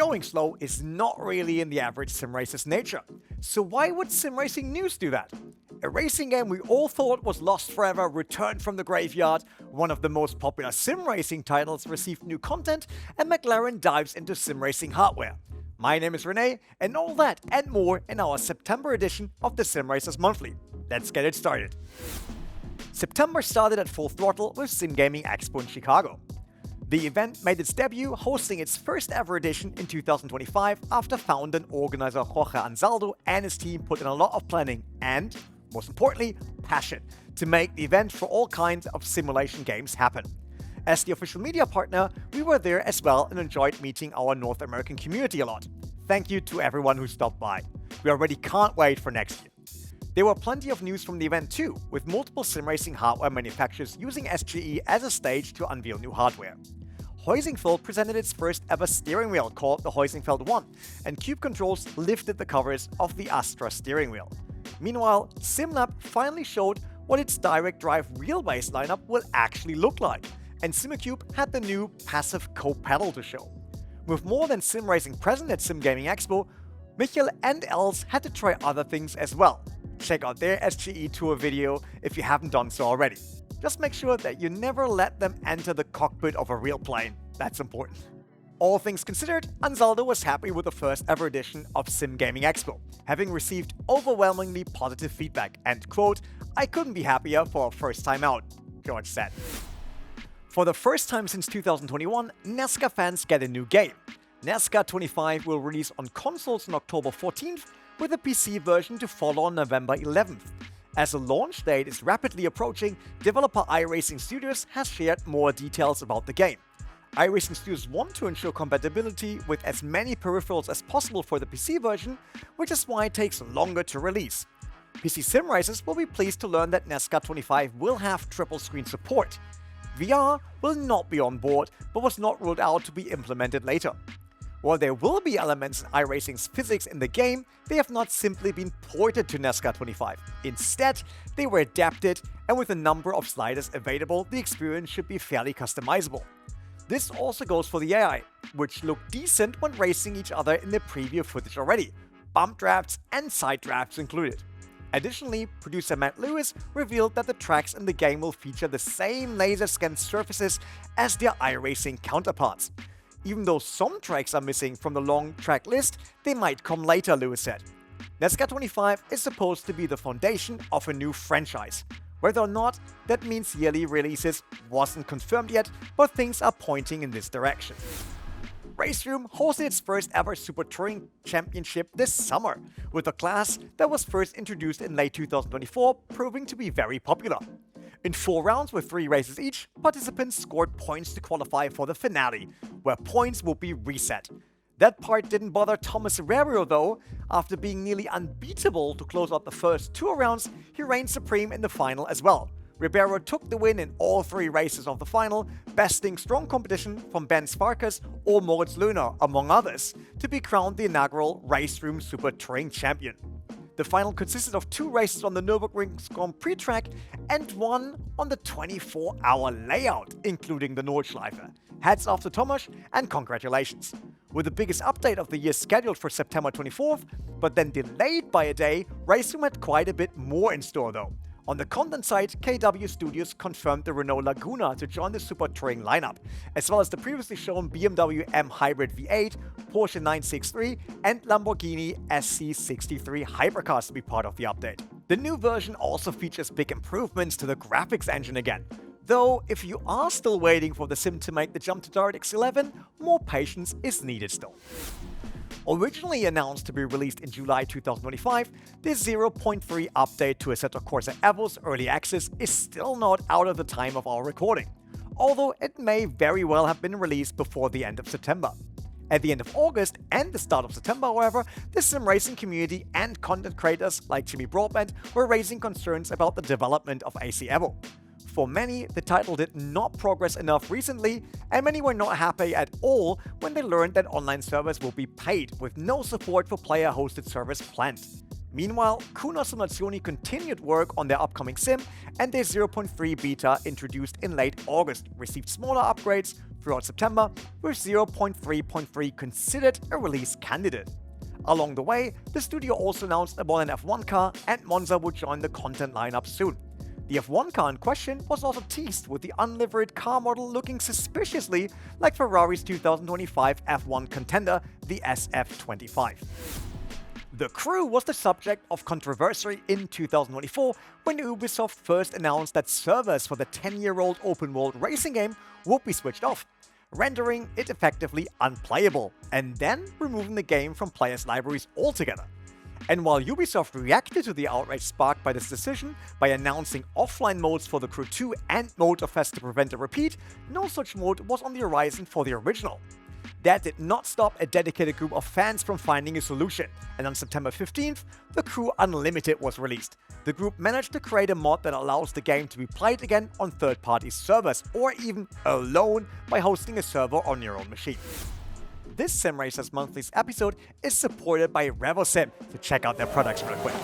Going slow is not really in the average sim racer's nature. So why would sim racing news do that? A racing game we all thought was lost forever returned from the graveyard, one of the most popular sim racing titles received new content, and McLaren dives into sim racing hardware. My name is Rene, and all that and more in our September edition of the Sim Racers Monthly. Let's get it started. September started at full throttle with Sim Gaming Expo in Chicago. The event made its debut, hosting its first ever edition in 2025 after founder and organizer Jorge Ansaldo and his team put in a lot of planning and, most importantly, passion to make the event for all kinds of simulation games happen. As the official media partner, we were there as well and enjoyed meeting our North American community a lot. Thank you to everyone who stopped by. We already can't wait for next year. There were plenty of news from the event too, with multiple sim racing hardware manufacturers using SGE as a stage to unveil new hardware. Heusingfeld presented its first ever steering wheel called the Heusingfeld 1, and Cube Controls lifted the covers of the Astra steering wheel. Meanwhile, SimLab finally showed what its direct drive wheelbase lineup will actually look like, and SimiCube had the new passive co-pedal to show. With more than sim racing present at Sim Gaming Expo, Michael and Els had to try other things as well. Check out their SGE tour video if you haven't done so already. Just make sure that you never let them enter the cockpit of a real plane. That's important. All things considered, Ansaldo was happy with the first ever edition of Sim Gaming Expo, having received overwhelmingly positive feedback and, quote, "I couldn't be happier for a first time out," George said. For the first time since 2021, NASCAR fans get a new game. NASCAR 25 will release on consoles on October 14th, with a PC version to follow on November 11th. As the launch date is rapidly approaching, developer iRacing Studios has shared more details about the game. iRacing Studios want to ensure compatibility with as many peripherals as possible for the PC version, which is why it takes longer to release. PC sim racers will be pleased to learn that NASCAR 25 will have triple screen support. VR will not be on board, but was not ruled out to be implemented later. While there will be elements in iRacing's physics in the game, they have not simply been ported to NASCAR 25. Instead, they were adapted, and with a number of sliders available, the experience should be fairly customizable. This also goes for the AI, which looked decent when racing each other in the preview footage already, bump drafts and side drafts included. Additionally, producer Matt Lewis revealed that the tracks in the game will feature the same laser-scanned surfaces as their iRacing counterparts. Even though some tracks are missing from the long track list, they might come later, Lewis said. NASCAR 25 is supposed to be the foundation of a new franchise. Whether or not that means yearly releases wasn't confirmed yet, but things are pointing in this direction. RaceRoom hosted its first ever Super Touring Championship this summer, with a class that was first introduced in late 2024 proving to be very popular. In 4 rounds with 3 races each, participants scored points to qualify for the finale, where points will be reset. That part didn't bother Thomas Herrero though. After being nearly unbeatable to close out the first 2 rounds, he reigned supreme in the final as well. Ribeiro took the win in all 3 races of the final, besting strong competition from Ben Sparkus or Moritz Löhner, among others, to be crowned the inaugural RaceRoom Super Touring Champion. The final consisted of 2 races on the Nürburgring Grand Prix track and 1 on the 24-hour layout, including the Nordschleife. Hats off to Tomasz and congratulations. With the biggest update of the year scheduled for September 24th, but then delayed by a day, RaceRoom had quite a bit more in store though. On the content side, KW Studios confirmed the Renault Laguna to join the Super Touring lineup, as well as the previously shown BMW M Hybrid V8, Porsche 963, and Lamborghini SC63 hypercars to be part of the update. The new version also features big improvements to the graphics engine again. Though, if you are still waiting for the sim to make the jump to DirectX 11, more patience is needed still. Originally announced to be released in July 2025, the 0.3 update to Assetto Corsa EVO's early access is still not out of the time of our recording, although it may very well have been released before the end of September. At the end of August and the start of September, however, the sim racing community and content creators like Jimmy Broadbent were raising concerns about the development of AC EVO. For many, the title did not progress enough recently, and many were not happy at all when they learned that online servers will be paid with no support for player-hosted servers planned. Meanwhile, Kuno Simulazioni continued work on their upcoming sim, and their 0.3 beta, introduced in late August, received smaller upgrades throughout September, with 0.3.3 considered a release candidate. Along the way, the studio also announced about an F1 car, and Monza would join the content lineup soon. The F1 car in question was also teased, with the unlivered car model looking suspiciously like Ferrari's 2025 F1 contender, the SF25. The Crew was the subject of controversy in 2024 when Ubisoft first announced that servers for the 10-year-old open-world racing game would be switched off, rendering it effectively unplayable, and then removing the game from players' libraries altogether. And while Ubisoft reacted to the outrage sparked by this decision by announcing offline modes for the Crew 2 and Mode of Fest to prevent a repeat, no such mode was on the horizon for the original. That did not stop a dedicated group of fans from finding a solution, and on September 15th, the Crew Unlimited was released. The group managed to create a mod that allows the game to be played again on third-party servers, or even alone by hosting a server on your own machine. This Sim Racers Monthly's episode is supported by REVOSIM, so check out their products real quick.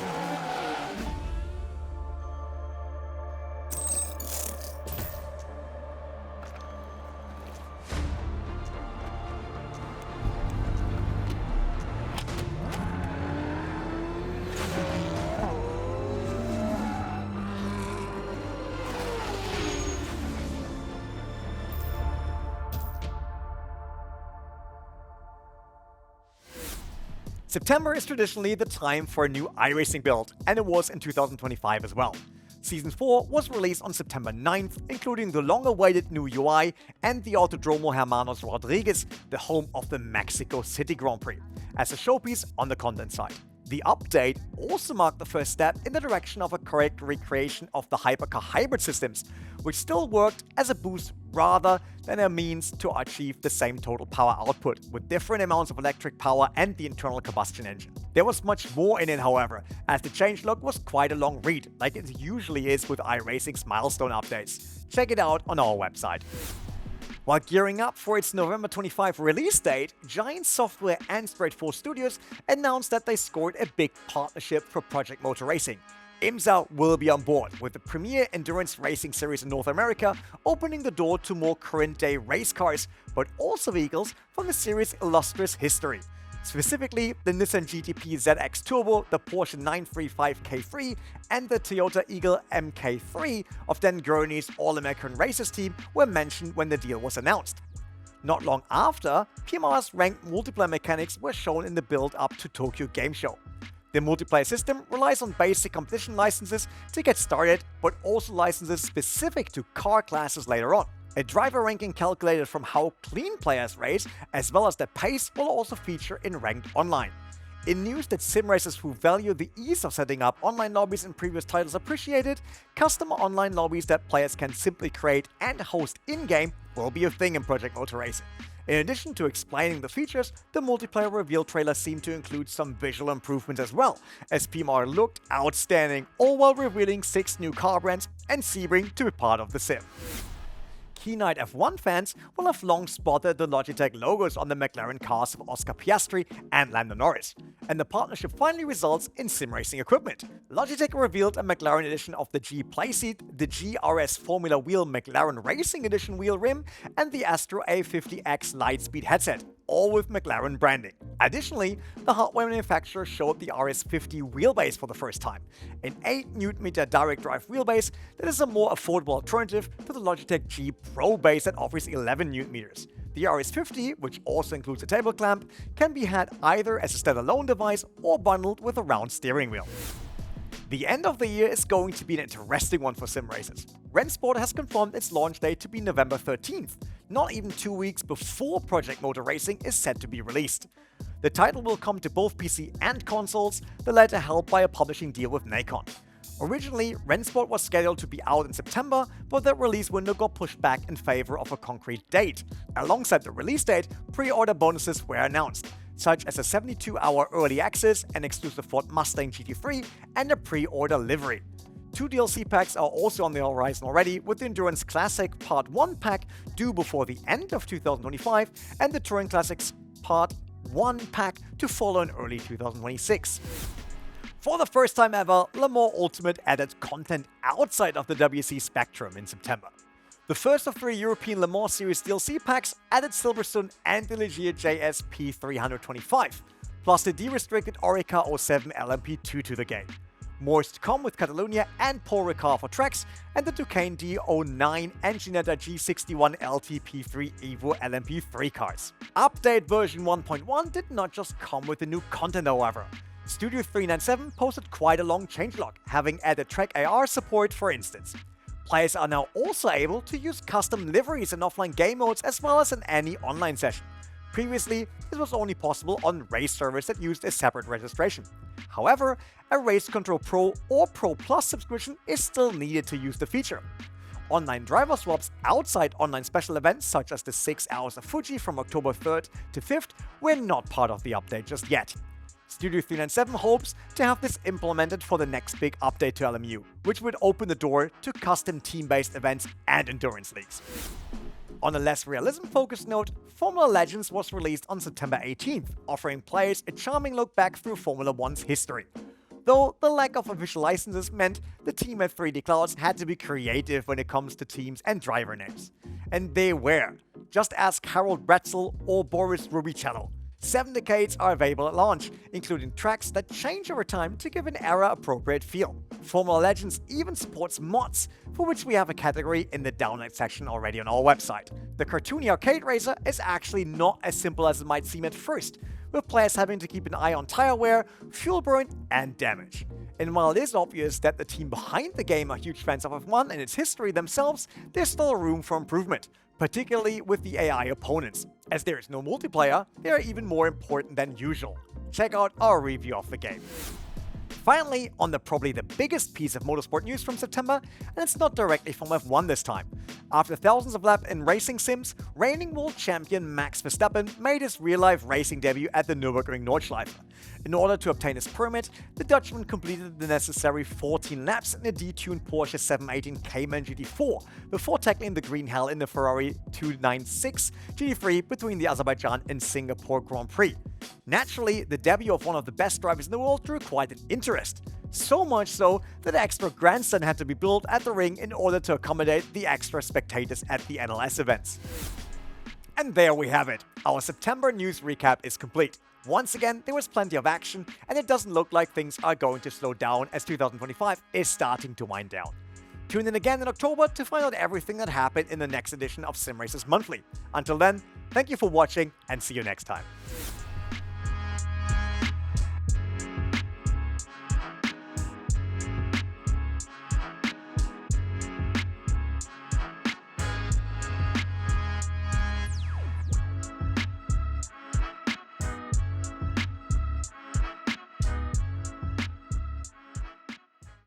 September is traditionally the time for a new iRacing build, and it was in 2025 as well. Season 4 was released on September 9th, including the long-awaited new UI and the Autodromo Hermanos Rodriguez, the home of the Mexico City Grand Prix, as a showpiece on the content side. The update also marked the first step in the direction of a correct recreation of the hypercar hybrid systems, which still worked as a boost rather than a means to achieve the same total power output, with different amounts of electric power and the internal combustion engine. There was much more in it, however, as the changelog was quite a long read, like it usually is with iRacing's milestone updates. Check it out on our website. While gearing up for its November 25 release date, Giant Software and Straight 4 Studios announced that they scored a big partnership for Project Motor Racing. IMSA will be on board, with the premier endurance racing series in North America opening the door to more current-day race cars, but also vehicles from the series' illustrious history. Specifically, the Nissan GTP ZX Turbo, the Porsche 935 K3, and the Toyota Eagle MK3 of Dan Gurney's All-American Racers team were mentioned when the deal was announced. Not long after, PMR's ranked multiplayer mechanics were shown in the build-up to Tokyo Game Show. The multiplayer system relies on basic competition licenses to get started, but also licenses specific to car classes later on. A driver ranking calculated from how clean players race, as well as their pace, will also feature in Ranked Online. In news that sim racers who value the ease of setting up online lobbies in previous titles appreciated, custom online lobbies that players can simply create and host in-game will be a thing in Project Motor Racing. In addition to explaining the features, the multiplayer reveal trailer seemed to include some visual improvements as well, as PMR looked outstanding, all while revealing 6 new car brands and Sebring to be part of the sim. Keen-eyed F1 fans will have long spotted the Logitech logos on the McLaren cars of Oscar Piastri and Lando Norris, and the partnership finally results in sim racing equipment. Logitech revealed a McLaren edition of the G playseat, the GRS Formula Wheel McLaren Racing Edition wheel rim, and the Astro A50X Lightspeed headset, all with McLaren branding. Additionally, the hardware manufacturer showed the RS50 wheelbase for the first time, an 8Nm direct drive wheelbase that is a more affordable alternative to the Logitech G Pro base that offers 11Nm. The RS50, which also includes a table clamp, can be had either as a standalone device or bundled with a round steering wheel. The end of the year is going to be an interesting one for sim racers. Rennsport has confirmed its launch date to be November 13th, not even 2 weeks before Project Motor Racing is set to be released. The title will come to both PC and consoles, the latter helped by a publishing deal with NACON. Originally, Rennsport was scheduled to be out in September, but the release window got pushed back in favor of a concrete date. Alongside the release date, pre-order bonuses were announced, such as a 72-hour early access, an exclusive Ford Mustang GT3, and a pre-order livery. 2 DLC packs are also on the horizon already, with the Endurance Classic Part 1 pack due before the end of 2025, and the Touring Classics Part 1 pack to follow in early 2026. For the first time ever, Le Mans Ultimate added content outside of the WC spectrum in September. The first of 3 European Le Mans Series DLC packs added Silverstone and the Ligier JSP 325, plus the de-restricted Orica 07 LMP2 to the game. More is to come with Catalonia and Paul Ricard for tracks, and the Duquesne D09 and Ginetta G61 LTP3 EVO LMP3 cars. Update version 1.1 did not just come with the new content, however. Studio 397 posted quite a long changelog, having added track AR support for instance. Players are now also able to use custom liveries in offline game modes as well as in any online session. Previously, this was only possible on race servers that used a separate registration. However, a Race Control Pro or Pro Plus subscription is still needed to use the feature. Online driver swaps outside online special events such as the 6 Hours of Fuji from October 3rd to 5th were not part of the update just yet. Studio 397 hopes to have this implemented for the next big update to LMU, which would open the door to custom team-based events and endurance leagues. On a less realism-focused note, Formula Legends was released on September 18th, offering players a charming look back through Formula 1's history. Though the lack of official licenses meant the team at 3D Clouds had to be creative when it comes to teams and driver names. And they were. Just ask Harold Bretzel or Boris Rubicello. 7 decades are available at launch, including tracks that change over time to give an era-appropriate feel. Formula Legends even supports mods, for which we have a category in the download section already on our website. The cartoony arcade racer is actually not as simple as it might seem at first, with players having to keep an eye on tire wear, fuel burn, and damage. And while it is obvious that the team behind the game are huge fans of F1 and its history themselves, there's still room for improvement, particularly with the AI opponents. As there is no multiplayer, they are even more important than usual. Check out our review of the game. Finally, on probably the biggest piece of motorsport news from September, and it's not directly from F1 this time. After thousands of laps in racing sims, reigning world champion Max Verstappen made his real-life racing debut at the Nürburgring Nordschleife. In order to obtain his permit, the Dutchman completed the necessary 14 laps in a detuned Porsche 718 Cayman GT4 before tackling the green hell in the Ferrari 296 GT3 between the Azerbaijan and Singapore Grand Prix. Naturally, the debut of one of the best drivers in the world drew quite an interest. So much so that an extra grandstand had to be built at the ring in order to accommodate the extra spectators at the NLS events. And there we have it. Our September news recap is complete. Once again, there was plenty of action, and it doesn't look like things are going to slow down as 2025 is starting to wind down. Tune in again in October to find out everything that happened in the next edition of Sim Racers Monthly. Until then, thank you for watching and see you next time.